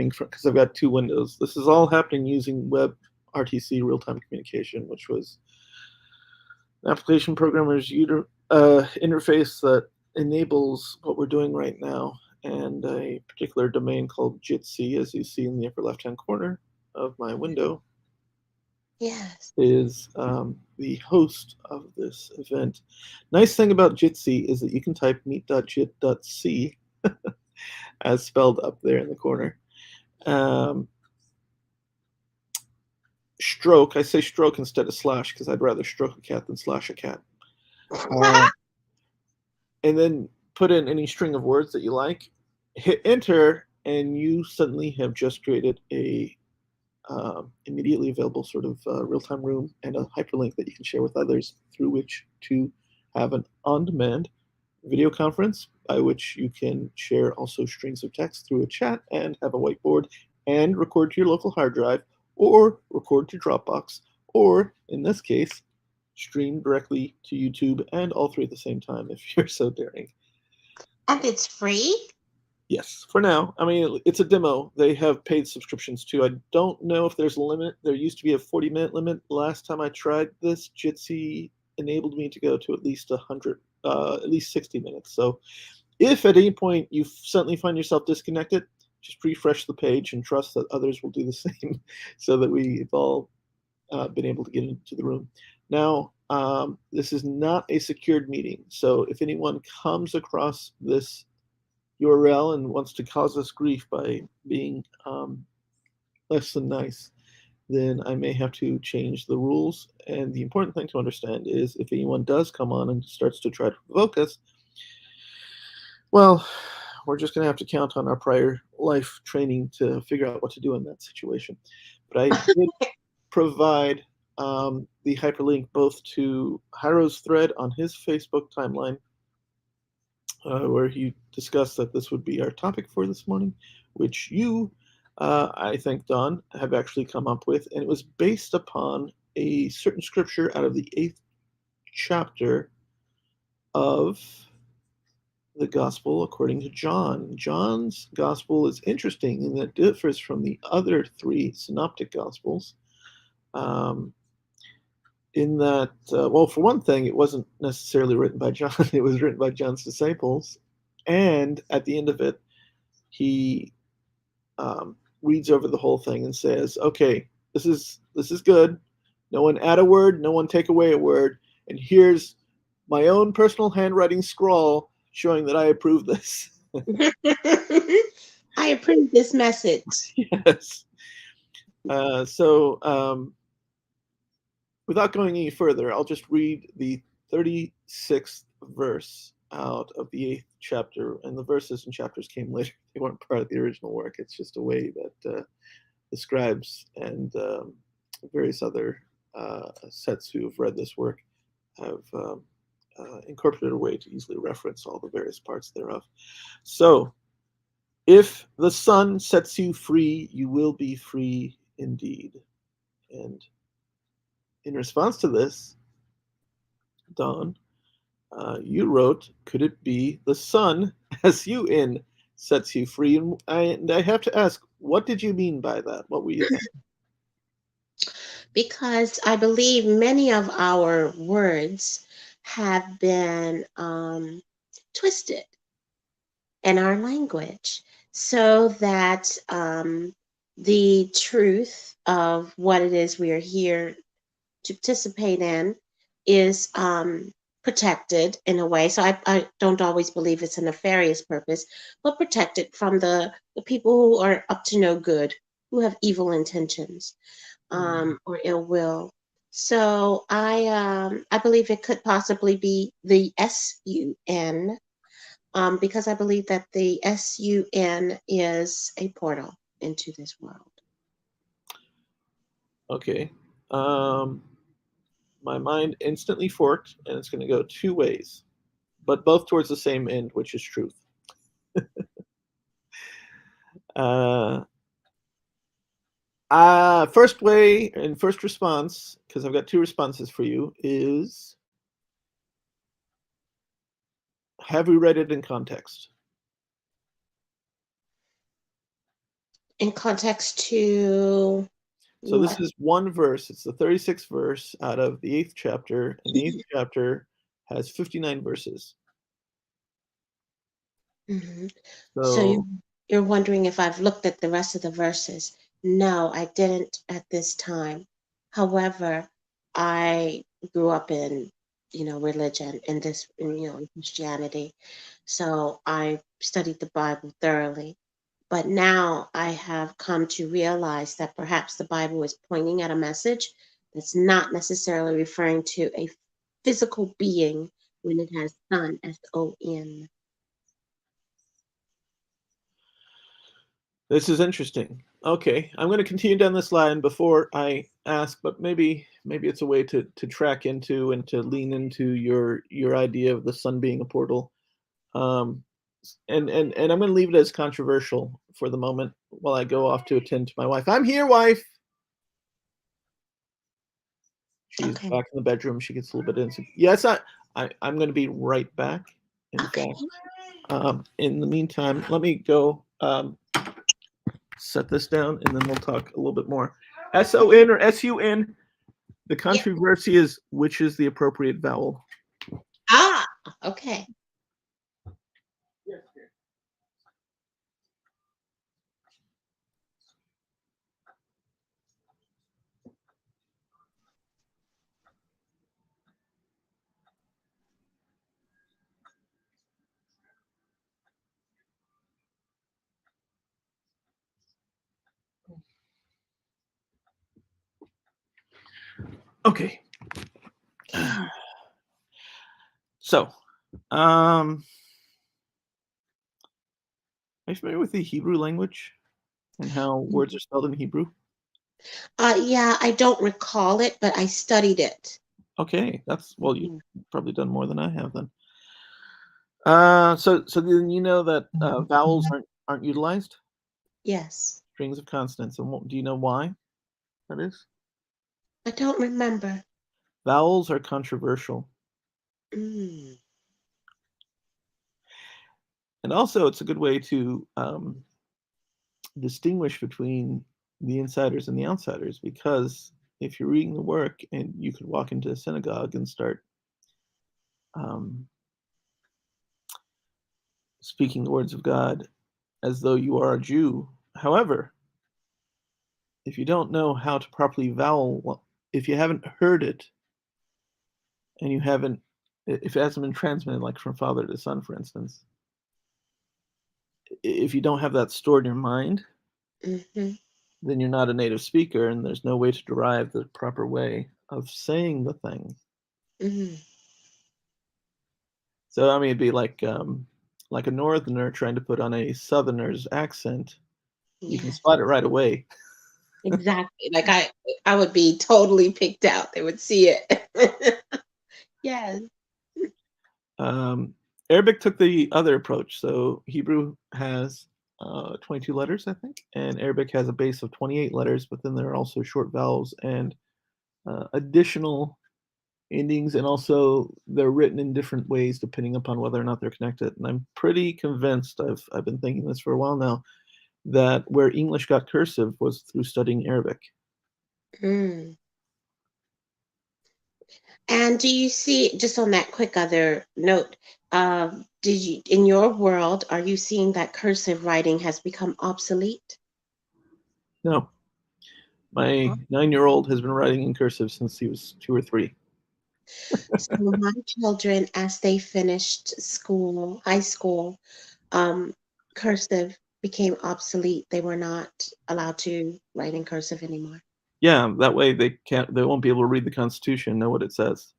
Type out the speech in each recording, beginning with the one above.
coming from, because I've got two windows. This is all happening using WebRTC real-time communication, which was an application programmer's interface that enables what we're doing right now, and a particular domain called Jitsi, as you see in the upper left-hand corner of my window. Yes. Is the host of this event. Nice thing about Jitsi is that you can type meet.jit.c as spelled up there in the corner. Stroke, I say stroke instead of slash because I'd rather stroke a cat than slash a cat. And then put in any string of words that you like, hit enter, and you suddenly have just created a immediately available sort of real-time room and a hyperlink that you can share with others through which to have an on-demand video conference by which you can share also strings of text through a chat and have a whiteboard and record to your local hard drive or record to Dropbox or, in this case, stream directly to YouTube and all three at the same time if you're so daring. And it's free? Yes, for now. I mean, it's a demo. They have paid subscriptions too. I don't know if there's a limit. There used to be a 40-minute limit. Last time I tried this, Jitsi enabled me to go to at least 100, at least 60 minutes. So if at any point you suddenly find yourself disconnected, just refresh the page and trust that others will do the same so that we've all been able to get into the room. Now, this is not a secured meeting. So if anyone comes across this URL and wants to cause us grief by being less than nice, then I may have to change the rules. And the important thing to understand is if anyone does come on and starts to try to provoke us, well, we're just going to have to count on our prior life training to figure out what to do in that situation. But I did provide the hyperlink both to Hyro's thread on his Facebook timeline, where he discussed that this would be our topic for this morning, which you, I think, Don, have actually come up with. And it was based upon a certain scripture out of the 8th chapter of the Gospel according to John. John's Gospel is interesting in that it differs from the other 3 synoptic Gospels. In that, well, for one thing, it wasn't necessarily written by John. It was written by John's disciples. And at the end of it, he reads over the whole thing and says, okay, this is good. No one add a word, no one take away a word. And here's my own personal handwriting scrawl showing that I approve this. I approve this message. Yes. So without going any further, I'll just read the 36th verse out of the 8th chapter. And the verses and chapters came later. They weren't part of the original work. It's just a way that the scribes and various other sets who have read this work have incorporated a way to easily reference all the various parts thereof. So, if the Son sets you free, you will be free indeed. And in response to this, Don, you wrote, could it be the Son, S-U-N, sets you free? And I have to ask, what did you mean by that? What were you thinking? Because I believe many of our words have been twisted in our language so that the truth of what it is we are here to participate in is protected in a way. So I don't always believe it's a nefarious purpose, but protected from the people who are up to no good, who have evil intentions or ill will. So I believe it could possibly be the SUN because I believe that the SUN is a portal into this world. Okay. My mind instantly forked, and it's going to go 2 ways, but both towards the same end, which is truth. First way and first response, because I've got 2 responses for you, is have we read it in context? In context to So this what? is one verse. It's the 36th verse out of the 8th chapter, and the 8th chapter has 59 verses. Mhm. So So you're wondering if I've looked at the rest of the verses. No, I didn't at this time. However, I grew up in, religion in this, in Christianity. So I studied the Bible thoroughly. But now I have come to realize that perhaps the Bible is pointing at a message that's not necessarily referring to a physical being when it has son, son. this is interesting. Okay, I'm going to continue down this line before I ask, but maybe it's a way to track into and to lean into your idea of the sun being a portal. Um, and I'm going to leave it as controversial for the moment while I go off to attend to my wife. I'm here, wife. She's Okay. back in the bedroom. She gets a little bit insecure. Yes, I'm going to be right back. In Okay. fact, in the meantime, let me go set this down, and then we'll talk a little bit more. SON or SUN? The Yeah. controversy is which is the appropriate vowel. Ah, okay. Okay. Okay. So, are you familiar with the Hebrew language and how words are spelled in Hebrew? Yeah, I don't recall it, but I studied it. Okay, that's well, you've Mhm. probably done more than I have then. So then you know that vowels aren't utilized, Yes. strings of consonants, and do you know why that is? I don't remember. Vowels are controversial, Mm, and also it's a good way to distinguish between the insiders and the outsiders because if you're reading the work and you could walk into a synagogue and start um, speaking the words of God as though you are a Jew. However, if you don't know how to properly vowel, if you haven't heard it and you haven't, if it hasn't been transmitted, like from father to son, for instance, if you don't have that stored in your mind, hmm then you're not a native speaker and there's no way to derive the proper way of saying the thing. hmm So I mean, it'd be like a northerner trying to put on a southerner's accent. You can Yes, spot it right away. exactly. Like I would be totally picked out. They would see it. Yes. Um, Arabic took the other approach. So Hebrew has 22 letters, I think, and Arabic has a base of 28 letters, but then there are also short vowels and additional endings, and also they're written in different ways depending upon whether or not they're connected. And I'm pretty convinced, I've been thinking this for a while now, that where English got cursive was through studying Arabic. Mm. And do you see, just on that quick other note, did you, in your world, are you seeing that cursive writing has become obsolete? No, my 9-year-old has been writing in cursive since he was 2 or 3. So my children, as they finished school, high school, um, cursive became obsolete. They were not allowed to write in cursive anymore. Yeah, that way they won't be able to read the Constitution and know what it says.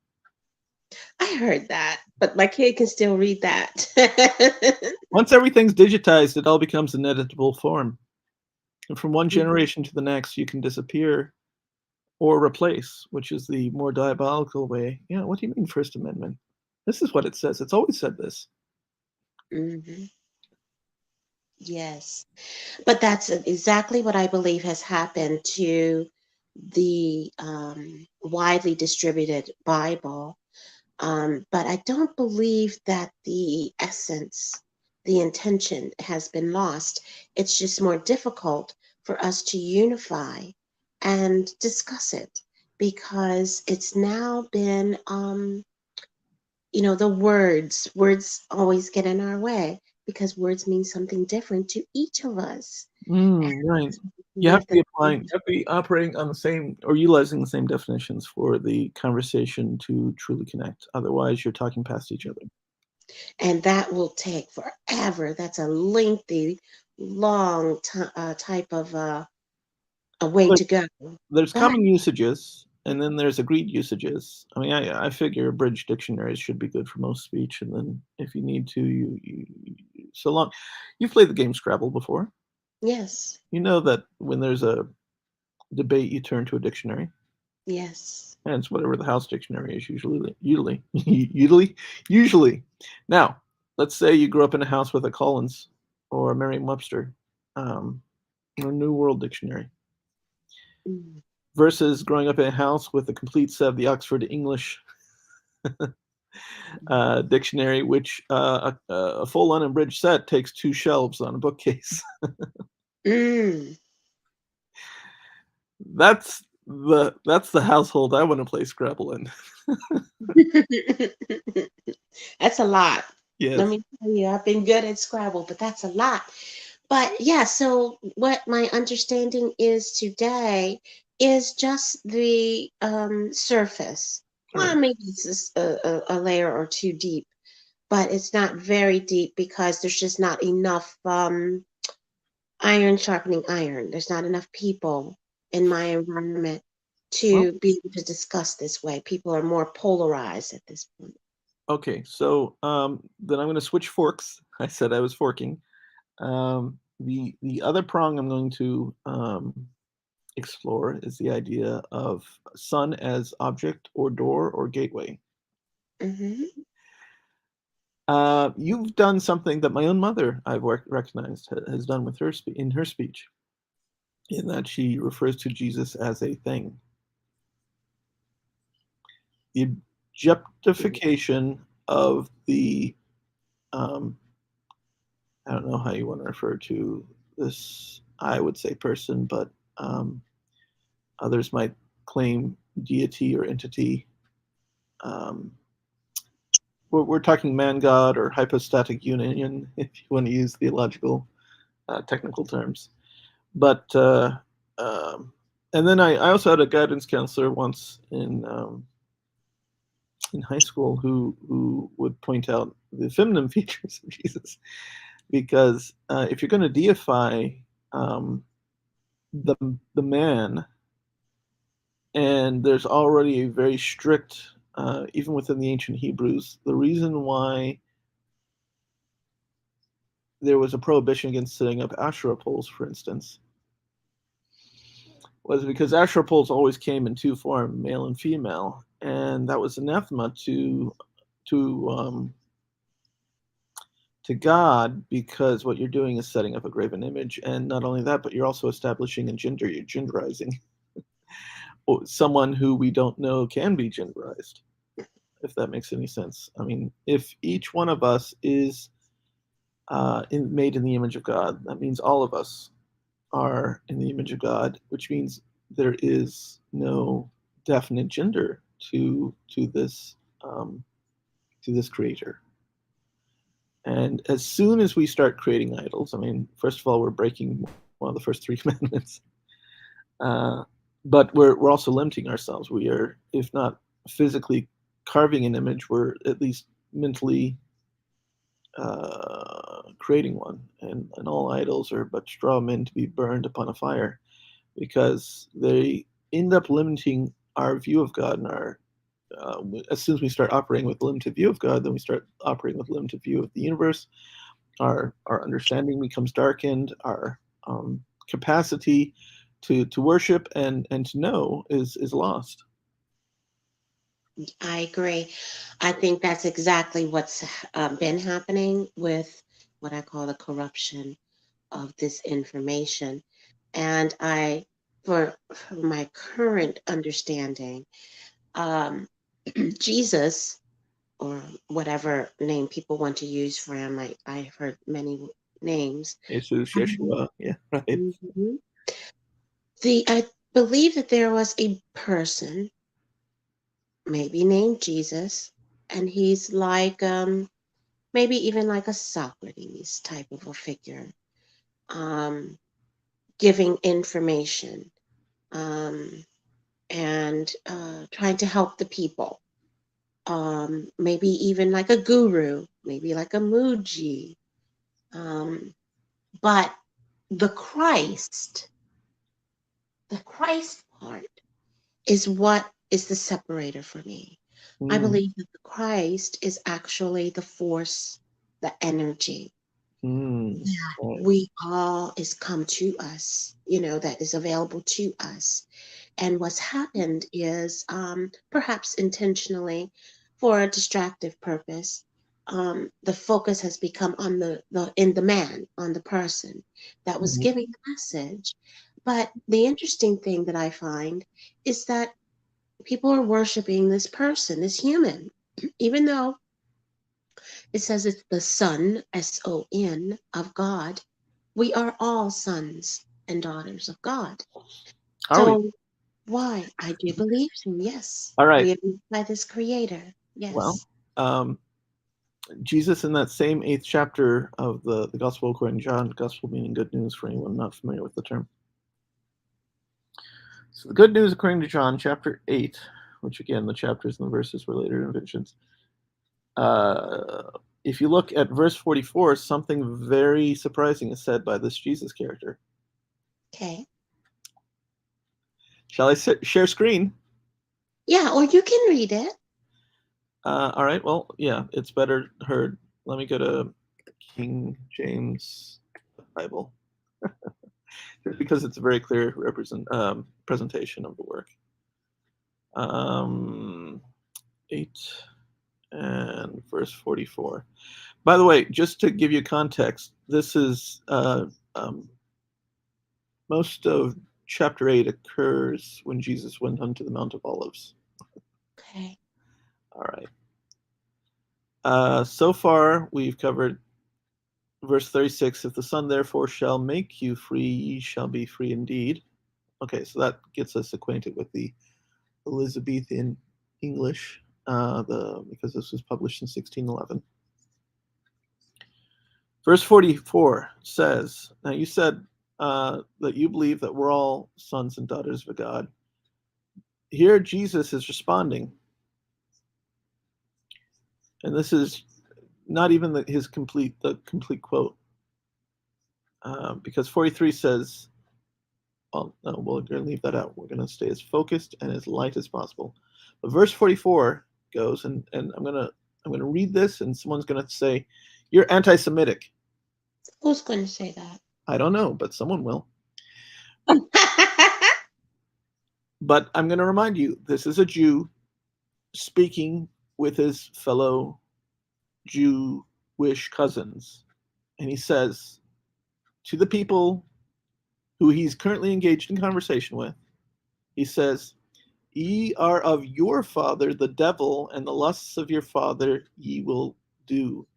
I heard that, but my kid can still read that. Once everything's digitized, it all becomes an editable form. And from one generation to the next, you can disappear or replace, which is the more diabolical way. Yeah, what do you mean, First Amendment? This is what it says. It's always said this. Mhm. Yes, but that's exactly what I believe has happened to the widely distributed Bible. But I don't believe that the essence, the intention has been lost. It's just more difficult for us to unify and discuss it, because it's now been, the words always get in our way, because words mean something different to each of us. And Right. we have to You have to be operating on the same or utilizing the same definitions for the conversation to truly connect. Otherwise, you're talking past each other. and that will take forever. That's a lengthy, long type of a way But to go. there's But common usages, and then there's agreed usages. I mean, I figure bridge dictionaries should be good for most speech, and then if you need to, so long. You've played the game Scrabble before. yes, You know that when there's a debate, you turn to a dictionary. yes. And it's whatever the house dictionary is usually. Now, let's say you grew up in a house with a Collins or a Merriam-Webster um, or New World Dictionary Mm. versus growing up in a house with a complete set of the Oxford English dictionary, which a full unabridged set takes 2 shelves on a bookcase. Mm. That's the household I want to play Scrabble in. That's a lot. Let Yes, me tell you, I've been good at Scrabble, but that's a lot. But yeah, so what my understanding is today is just the surface. Well, right. maybe it's just a layer or two deep, but it's not very deep because there's just not enough iron sharpening iron. There's not enough people in my environment Well, to be able to discuss this way. People are more polarized at this point. okay, so then I'm going to switch forks. I said I was forking. The other prong I'm going to explore is the idea of sun as object or door or gateway. Hmm. You've done something that my own mother I've recognized has done with her in her speech, in that she refers to Jesus as a thing. The objectification of the um, I don't know how you want to refer to this. I would say person, but um, others might claim deity or entity. Um, we're talking man god or hypostatic union, if you want to use theological technical terms. But and then I also had a guidance counselor once in high school who would point out the feminine features of Jesus, because if you're going to deify um, the the man, and there's already a very strict, even within the ancient Hebrews, the reason why there was a prohibition against setting up Asherah poles, for instance, was because Asherah poles always came in two forms, male and female, and that was anathema to um, to God, because what you're doing is setting up a graven image, and not only that, but you're also establishing a gender. You're genderizing someone who we don't know can be genderized, if that makes any sense. I mean, if each one of us is made in the image of God, that means all of us are in the image of God, which means there is no definite gender to this um, to this creator. And as soon as we start creating idols, I mean, first of all, we're breaking one of the first three commandments, uh, but we're also limiting ourselves. We are, if not physically carving an image, we're at least mentally creating one. And all idols are but straw men to be burned upon a fire, because they end up limiting our view of God and our as soon as we start operating with limited view of God, then we start operating with limited view of the universe. Our understanding becomes darkened. Our capacity to worship and to know is lost. I agree. I think that's exactly what's been happening with what I call the corruption of this information. And for my current understanding, um, Jesus, or whatever name people want to use for him, I've heard many names. Jesus, Um, Yeshua, yeah, right. mhm. I believe that there was a person, maybe named Jesus, and he's like maybe even like a Socrates type of a figure, um, giving information, um, and trying to help the people. Maybe even like a guru, maybe like a Muji. Um, but the Christ, the Christ part is what is the separator for me. I Mm, believe that the Christ is actually the force, the energy mm, that right. we all is come to us, that is available to us. And what's happened is, perhaps intentionally for a distractive purpose, the focus has become on the man, on the person that was Mhm, giving the message. But the interesting thing that I find is that people are worshiping this person, this human, even though it says it's the Son, Son, of God. We are all sons and daughters of God. are we? So why? I do believe so, yes. All right. We are made by this creator. Well, Yes. um, Jesus in that same eighth chapter of the Gospel according to John, Gospel meaning good news for anyone not familiar with the term. So the good news according to John, chapter 8, which again, the chapters and the verses were later inventions. Uh, if you look at verse 44, something very surprising is said by this Jesus character. Okay. Shall I share screen? Yeah, or you can read it. All right. Well, yeah, it's better heard. Let me go to King James Bible, just because it's a very clear presentation of the work. 8 and verse 44. By the way, just to give you context, this is most of chapter 8 occurs when Jesus went unto the Mount of Olives. Okay. All right. So far, we've covered verse 36. If the Son therefore shall make you free, ye shall be free indeed. Okay, so that gets us acquainted with the Elizabethan English, because this was published in 1611. Verse 44 says, now you said that you believe that we're all sons and daughters of God. Here Jesus is responding, and this is not even the complete quote, because 43 says, well, no, we're going to leave that out. We're going to stay as focused and as light as possible. But verse 44 goes, and I'm gonna read this, and someone's going to say, "You're anti-Semitic." Who's going to say I don't know, but someone will. that? But I'm going to remind you, this is a Jew speaking with his fellow Jewish cousins, and he says to the people who he's currently engaged in conversation with, he says, "Ye are of your father the devil, and the lusts of your father ye will do.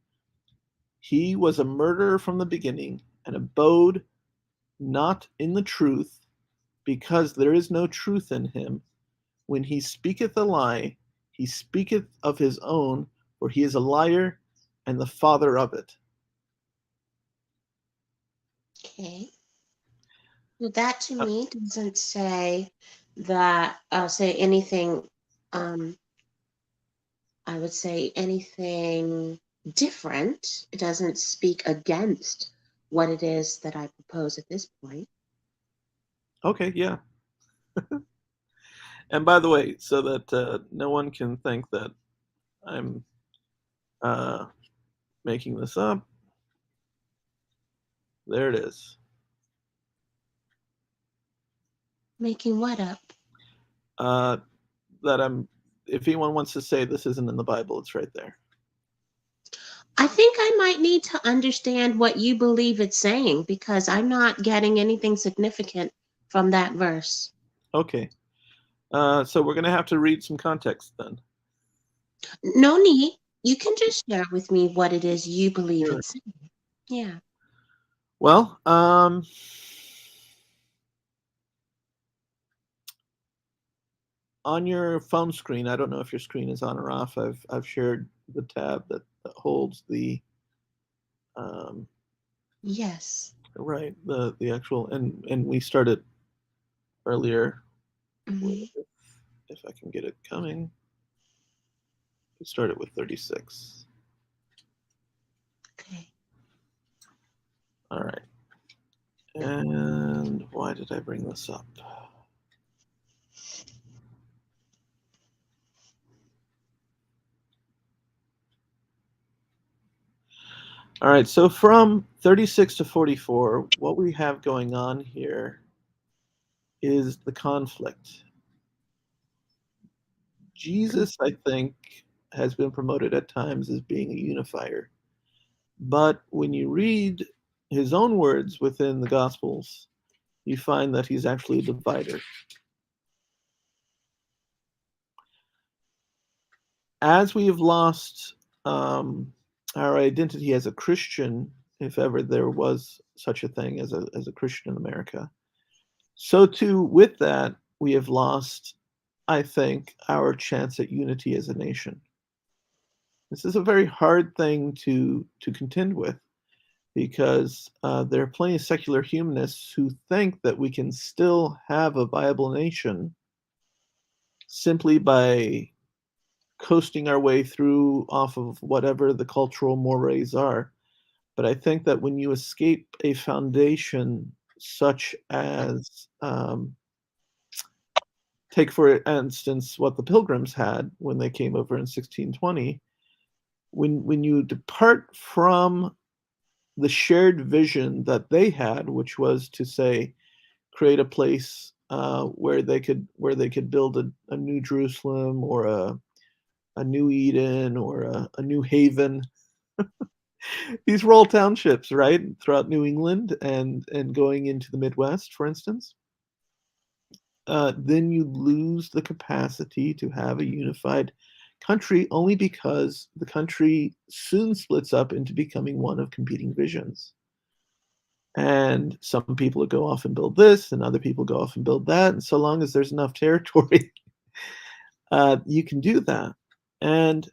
He was a murderer from the beginning, and abode not in the truth, because there is no truth in him. When he speaketh a lie, he speaketh of his own, for he is a liar and the father of it." Okay. Well, that to Uh, me doesn't say that, say anything, um, I would say anything different. It doesn't speak against what it is that I propose at this point. Okay, yeah. And by the way, so that no one can think that I'm uh, making this up, there it is. Making what up? Uh, that I'm. If anyone wants to say this isn't in the Bible, it's right there. I think I might need to understand what you believe it's saying because I'm not getting anything significant from that verse. Okay. So we're gonna have to read some context then. No need. You can just share with me what it is you believe Sure. it's saying. Yeah. Well, on your phone screen, I don't know if your screen is on or off. I've shared the tab that holds the um, Yes. right, the actual, and we started earlier with, Hmm. if I can get it coming, we started with 36. Okay. All right. And why did I bring this up? All right, so from 36 to 44, what we have going on here is the conflict. Jesus, I think, has been promoted at times as being a unifier. But when you read his own words within the Gospels, you find that he's actually a divider. As we have lost our identity as a Christian, if ever there was such a thing as a Christian in America, so too with that, we have lost, I think, our chance at unity as a nation. This is a very hard thing to contend with because there are plenty of secular humanists who think that we can still have a viable nation simply by coasting our way through off of whatever the cultural mores are. But I think that when you escape a foundation such as, take for instance, what the Pilgrims had when they came over in 1620, when you depart from the shared vision that they had, which was to say, create a place where they could build a new Jerusalem or a new Eden or a new haven. These were all townships, right, throughout New England and going into the Midwest, for instance. Then you lose the capacity to have a unified country only because the country soon splits up into becoming one of competing visions. And some people go off and build this, and other people go off and build that. And so long as there's enough territory, you can do that. And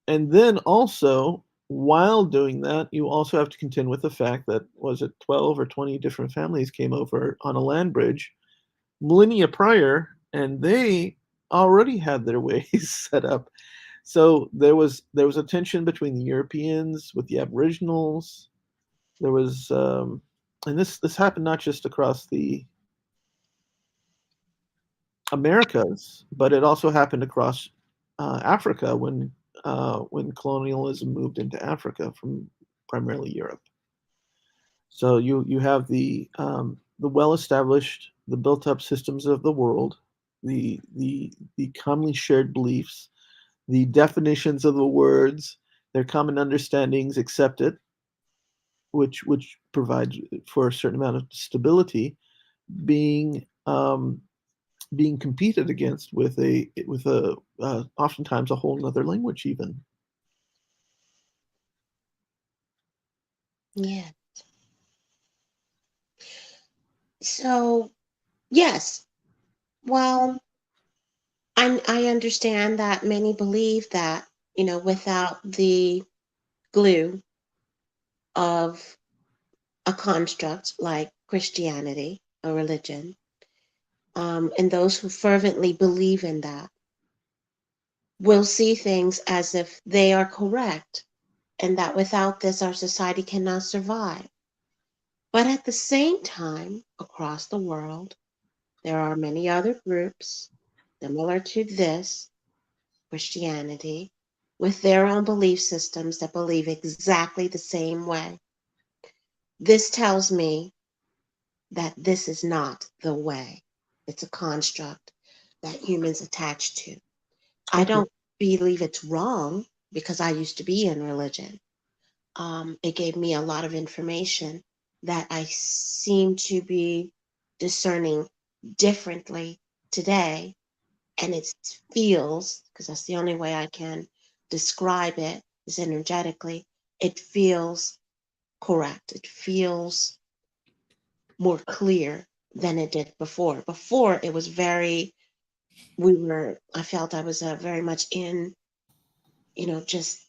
and then also while doing that, you also have to contend with the fact that was it 12 or 20 different families came over on a land bridge millennia prior, and they already had their ways set up. So there was a tension between the Europeans with the Aboriginals. There was, and this happened not just across the Americas, but it also happened across Africa when colonialism moved into Africa from primarily Europe. So you have the well established, the built up systems of the world, the commonly shared beliefs, the definitions of the words, their common understandings accepted, which provides for a certain amount of stability, being being competed against with a oftentimes a whole other language even. Yeah. So, yes. Well, I understand that many believe that, without the glue of a construct like Christianity, a religion, and those who fervently believe in that will see things as if they are correct and that without this, our society cannot survive. But at the same time, across the world, there are many other groups similar to this, Christianity, with their own belief systems that believe exactly the same way. This tells me that this is not the way. It's a construct that humans attach to. I Okay. don't believe it's wrong because I used to be in religion. It gave me a lot of information that I seem to be discerning differently today. And it feels, because that's the only way I can describe it, is energetically, it feels correct. It feels more clear than it did before. Before, it was very I felt I was very much in, just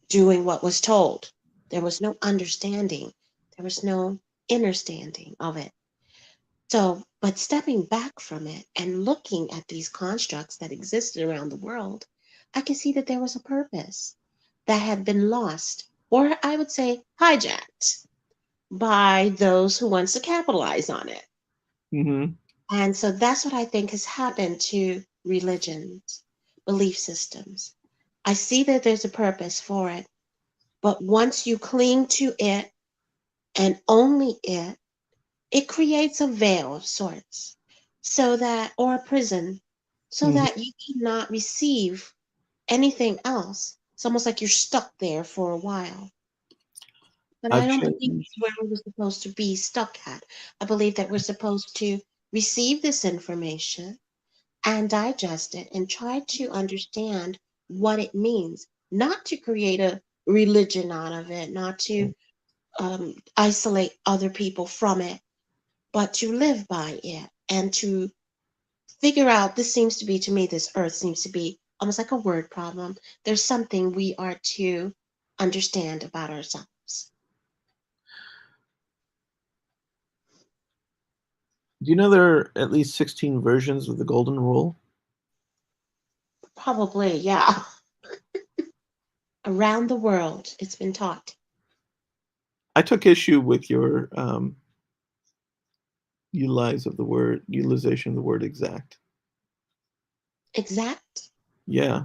doing what was told. There was no understanding, there was no understanding of it. So, but stepping back from it and looking at these constructs that existed around the world, I could see that there was a purpose that had been lost, or I would say hijacked by those who wants to capitalize on it. Hmm. And so that's what I think has happened to religions, belief systems. I see that there's a purpose for it, but once you cling to it and only it creates a veil of sorts, so that, or a prison, so Hmm. that you cannot receive anything else. It's almost like you're stuck there for a while. But I I've don't believe changed. that's where we're supposed to be stuck at. I believe that we're supposed to receive this information and digest it and try to understand what it means, not to create a religion out of it, not to isolate other people from it, but to live by it and to figure out this seems to be, to me, this earth seems to be almost like a word problem. There's something we are to understand about ourselves. Do you know there are at least 16 versions of the Golden Rule? Probably, yeah. Around the world, it's been taught. I took issue with your utilization of the word exact. Exact? Yeah,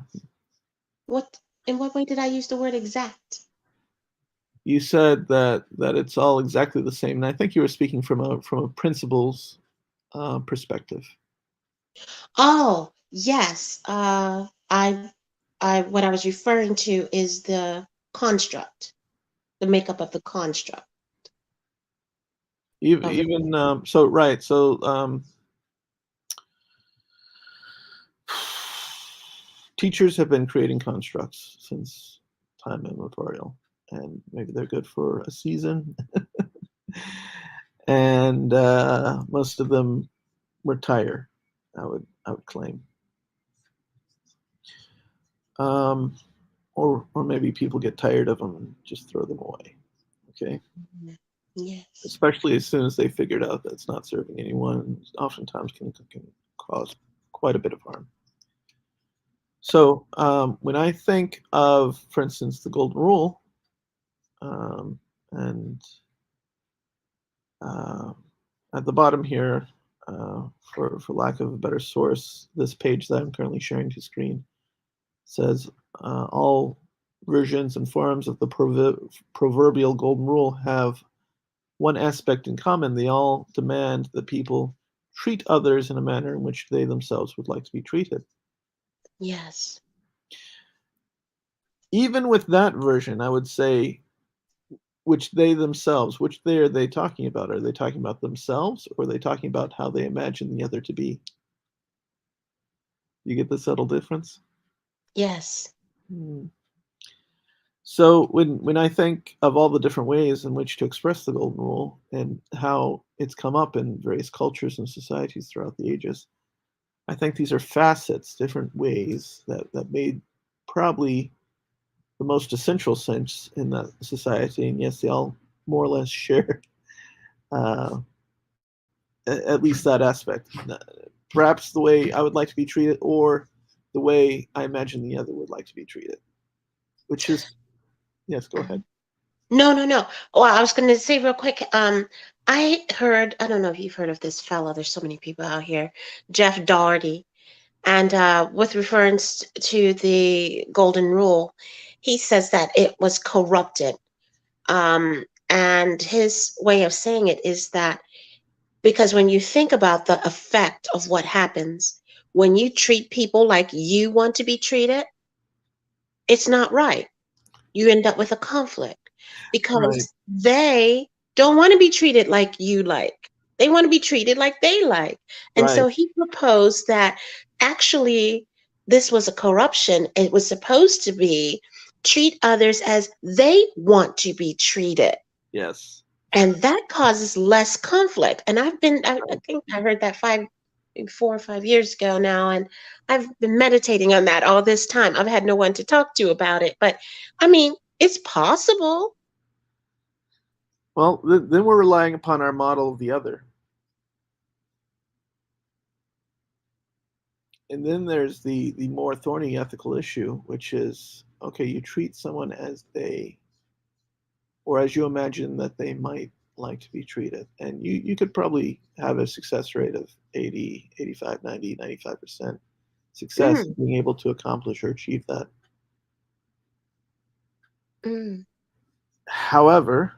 What, in what way did I use the word exact? you said that it's all exactly the same, and I think you were speaking from a principles perspective. Oh, yes. What I was referring to is the construct, the makeup of the construct Even, of the. even so, right? So teachers have been creating constructs since time immemorial, and maybe they're good for a season, and most of them retire. I would claim, um, or maybe people get tired of them and just throw them away. Okay, Mhm. Yes. especially as soon as they figured out that it's not serving anyone, oftentimes can cause quite a bit of harm. So when I think of, for instance, the Golden Rule, um, and uh, at the bottom here, for lack of a better source, this page that I'm currently sharing to screen says all versions and forms of the proverbial Golden Rule have one aspect in common: they all demand that people treat others in a manner in which they themselves would like to be treated. Yes. Even with that version, I would say, which they themselves, which they are they talking about? Are they talking about themselves, or are they talking about how they imagine the other to be? You get the subtle difference? Yes. Hmm. So when I think of all the different ways in which to express the Golden Rule and how it's come up in various cultures and societies throughout the ages, I think these are facets, different ways that made probably the most essential sense in that society. And yes, they all more or less share uh, at least that aspect. Perhaps the way I would like to be treated, or the way I imagine the other would like to be treated, which is, yes, go ahead. No, no, no. Well, I was going to say real quick. I heard. I don't know if you've heard of this fellow. There's so many people out here. Jeff Doherty, and with reference to the Golden Rule, he says that it was corrupted. And his way of saying it is that because when you think about the effect of what happens when you treat people like you want to be treated, it's not right. You end up with a conflict Right, because they don't want to be treated like you like. They want to be treated like they like. And right, so he proposed that actually this was a corruption. It was supposed to be treat others as they want to be treated. yes, And that causes less conflict. And I think I heard that maybe 4 or 5 years ago now, and I've been meditating on that all this time. I've had no one to talk to about it, but I mean, it's possible. Well, then we're relying upon our model of the other. And then there's the more thorny ethical issue, which is, okay, you treat someone as they, or as you imagine that they might like to be treated. And you could probably have a success rate of 80, 85, 90, 95% success in Mm, being able to accomplish or achieve that. mm, However,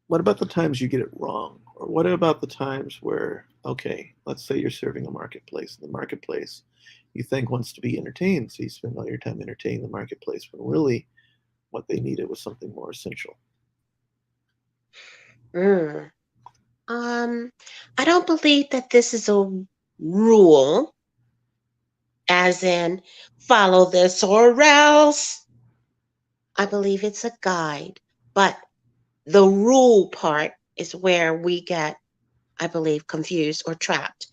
what about the times you get it wrong? Or what about the times where, okay, let's say you're serving a marketplace. The marketplace you think wants to be entertained, so you spend all your time entertaining the marketplace when really what they needed was something more essential. mm. I don't believe that this is a rule, as in follow this or else. I believe it's a guide, but the rule part is where we get, I believe, confused or trapped,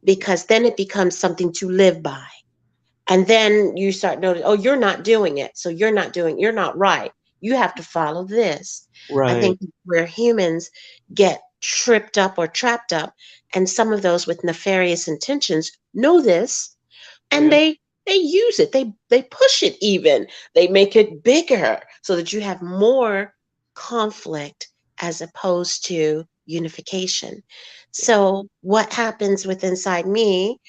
because then it becomes something to live by. And then you start noticing, oh, you're not doing it. So you're not right. You have to follow this. I Right. think where humans get tripped up or trapped up, and some of those with nefarious intentions know this, and Yeah. they use it. They push it even. They make it bigger so that you have more conflict as opposed to unification. Yeah. So what happens with inside me,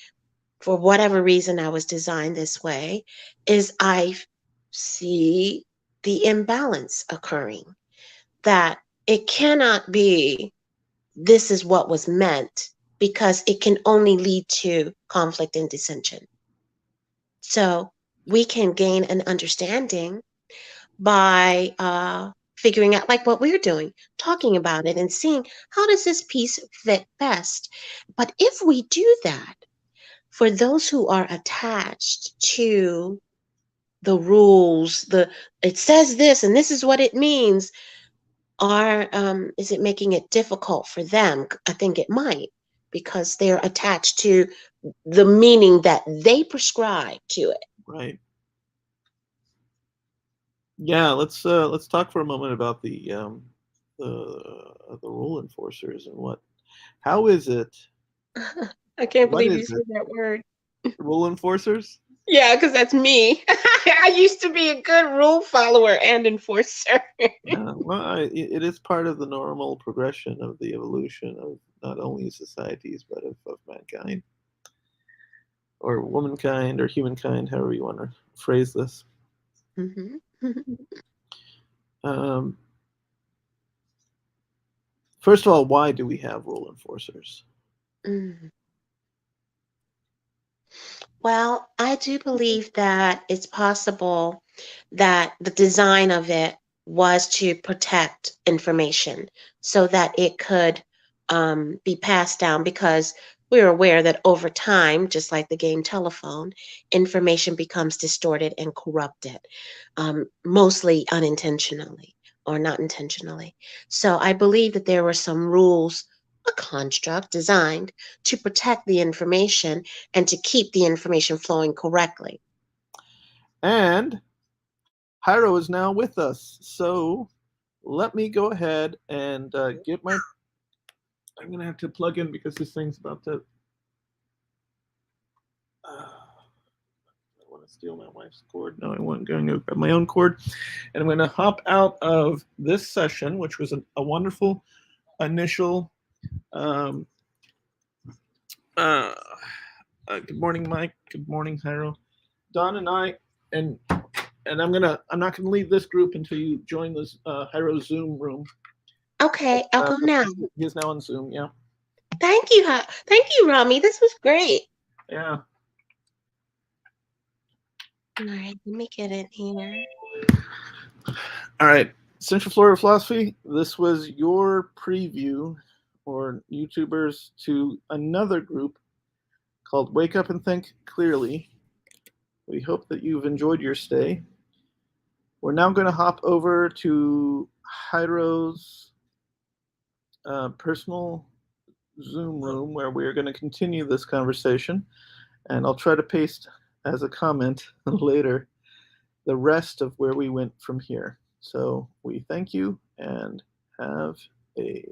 for whatever reason I was designed this way, is I see the imbalance occurring, that it cannot be this is what was meant, because it can only lead to conflict and dissension. So we can gain an understanding by figuring out, like what we're doing, talking about it and seeing how does this piece fit best. But if we do that, for those who are attached to the rules, the it says this and this is what it means, are is it making it difficult for them? I think it might, because they're attached to the meaning that they prescribe to it. Right. Yeah. Let's talk for a moment about the rule enforcers and what. How is it? I can't What believe is you it? said that word. Rule enforcers? Yeah, because that's me. I used to be a good rule follower and enforcer. Well, it is part of the normal progression of the evolution of not only societies but of mankind or womankind or humankind, however you want to phrase this. Mhm. Um, First of all, why do we have rule enforcers? Mm. Well, I do believe that it's possible that the design of it was to protect information so that it could be passed down, because we're aware that over time, just like the game telephone, information becomes distorted and corrupted, mostly unintentionally or not intentionally. So I believe that there were some rules, a construct designed to protect the information and to keep the information flowing correctly. And Hyro is now with us. So let me go ahead and get my. I'm going to have to plug in because this thing's about to. I want to steal my wife's cord. No, I want going to grab my own cord. And I'm going to hop out of this session, which was a wonderful initial. Um, uh, Good morning, Mike. Good morning, Hyro. Don and I, and I'm not gonna leave this group until you join this Hyro Zoom room. Okay, I'll Uh, go now. he's now on Zoom. Yeah, Thank you, thank you, Rami. This was great. yeah. All right, let me get in here. All right, Central Florida Philosophy. This was your preview, or YouTubers, to another group called Wake Up and Think Clearly. We hope that you've enjoyed your stay. We're now going to hop over to Jairo's personal Zoom room where we are going to continue this conversation. And I'll try to paste as a comment later the rest of where we went from here. So we thank you and have a